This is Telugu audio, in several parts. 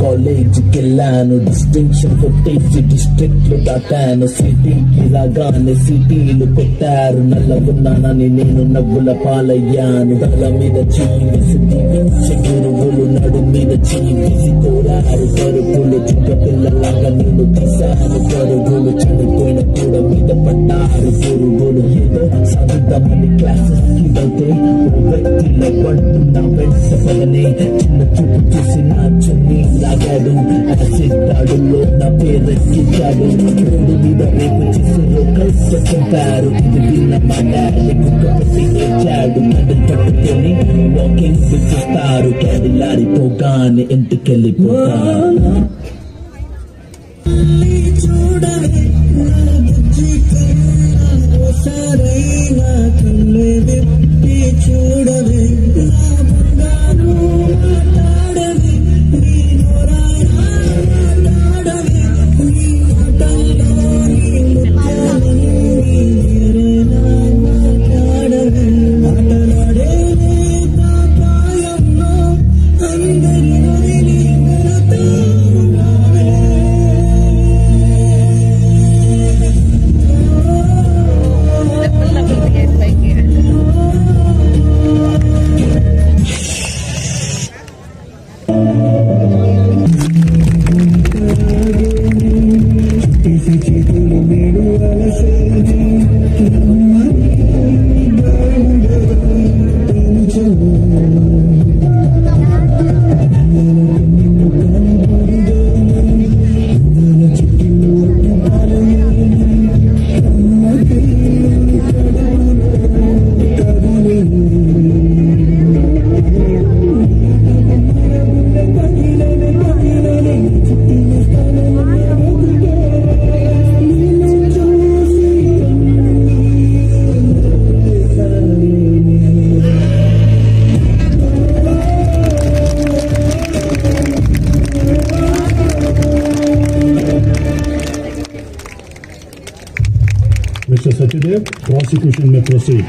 కాలేజీకి వెళ్ళాను, డిస్టింక్షన్ కొట్టేసి డిస్ట్రిక్ట్ లో దాటాను. సిటీకి రాగానే సిటీలు పెట్టారు, నల్లగున్నానని నేను నవ్వుల పాలయ్యాను. తల మీద చీవేసి దీవించే గురువులు నడు మీద చీవేసి కోరారు. పరుగులు చుక్క పిల్లలాగా నేను తీశాను పరుగులు, చనిపోయిన కూడా మీద పడ్డారు పురుగులు. ఏదో సాగుదామని క్లాసెస్ కి వెళ్తే ఓ వ్యక్తిలో పడుతున్న వెంట పగనే చిన్న చూపు చూసి నా చున్నీ లాగాడు. యాసిడ్ దాడుల్లో నా పేరెక్కించాడు. రోడ్డు మీద రేపు చేసి కలిసి చంపారు. ఇది విన్న మా డాడీ కుక్కపట్టి ఏడ్చాడు. మెడల్ పట్టుకొని వాకింగ్ చేస్తారు. క్యాడిలాడిపోగానే ఇంటికెళ్ళిపోతాను. చూడవే సరైన కళ్ళే విప్పి చూడవే Mr. Satyadev, prosecution may proceed.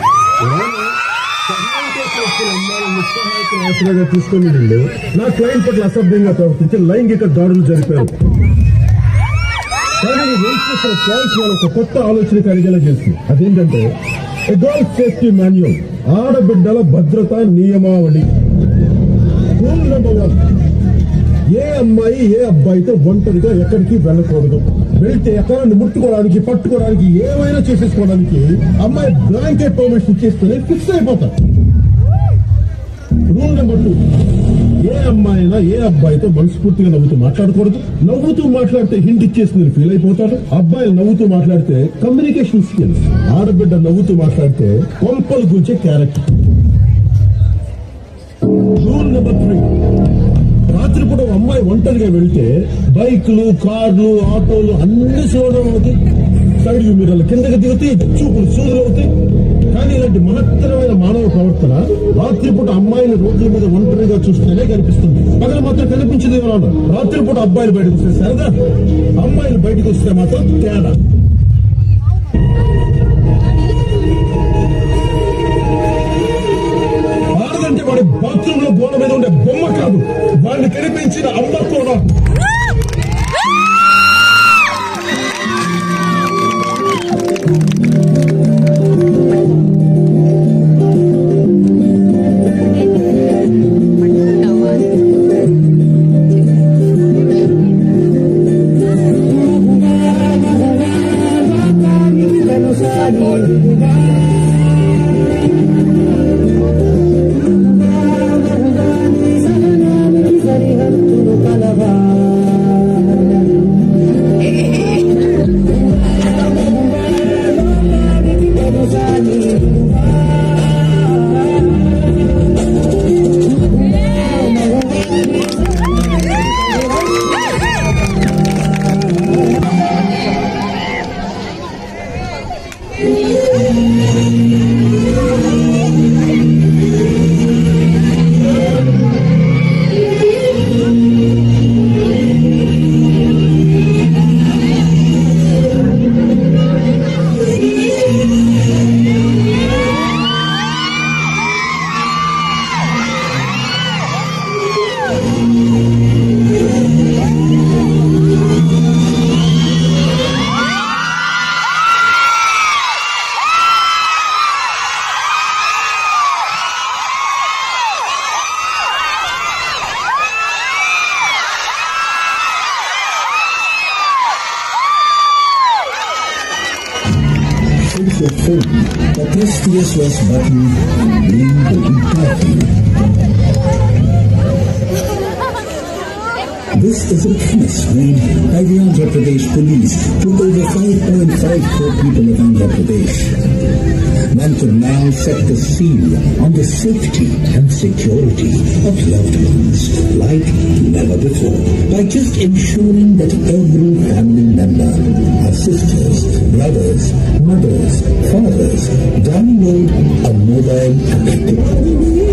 తీసుకొని నా క్లయింట్ పట్ల అసభ్యంగా ప్రవర్తించి లైంగిక దాడులు జరిపారు. కానీ పాయింట్స్ ఒక కొత్త ఆలోచన కలిగేలా చేస్తుంది. అదేంటంటే గర్ల్ సేఫ్టీ మాన్యువల్, ఆడబిడ్డల భద్రతా నియమావళి. రూల్ నెంబర్ 1, ఏ అమ్మాయి ఏ అబ్బాయితో ఒంటరిగా ఎక్కడికి వెళ్ళకూడదు. వెళ్తే ఎక్కడాన్ని ముట్టుకోవడానికి పట్టుకోవడానికి ఏమైనా చేసేసుకోవడానికి అమ్మాయి బ్లాంకెట్ పర్మిషన్ ఇచ్చేస్తేనే ఫిక్స్ అయిపోతారు. రూల్ నెంబర్ 2, ఏ అమ్మాయినా ఏ అబ్బాయితో మనస్ఫూర్తిగా నవ్వుతూ మాట్లాడకూడదు. నవ్వుతూ మాట్లాడితే హింట్ ఇచ్చేసిందని ఫీల్ అయిపోతాడు. అబ్బాయిలు నవ్వుతూ మాట్లాడితే కమ్యూనికేషన్ స్కిల్స్, ఆడబిడ్డ నవ్వుతూ మాట్లాడితే కొంపలు గుంచే క్యారెక్టర్. రూల్ నెంబర్ 3, రాత్రిపూట అమ్మాయి ఒంటరిగా వెళ్తే బైక్లు, కార్లు, ఆటోలు అన్ని చూడడం అవుతాయి. సైడ్ మీరు కిందకి దిగితే చూపులు సూదులు అవుతాయి. కానీ ఇలాంటి మహత్తరమైన మానవ ప్రవర్తన రాత్రిపూట అమ్మాయిలు రోడ్ల మీద ఒంటరిగా చూస్తేనే కనిపిస్తుంది. పగలు మాత్రం కనిపించదు. రాత్రిపూట అబ్బాయిలు బయటకు వస్తే సరదా, అమ్మాయిలు బయటకు వస్తే మాత్రం తేడా. ఆడదంటే వాడి బాత్రూమ్ లో గోడ మీద ఉండే బొమ్మ కాదు, వాడిని కనిపించిన అమ్మ కూడా. your phone or press the SOS button being the interview. This is a witness read by the Andhra Pradesh police to over 5.5 crore people of Andhra Pradesh. One could now set the seal on the safety and security of loved ones like never before by just ensuring that every family member, our sisters, brothers, mothers, fathers, download a mobile app.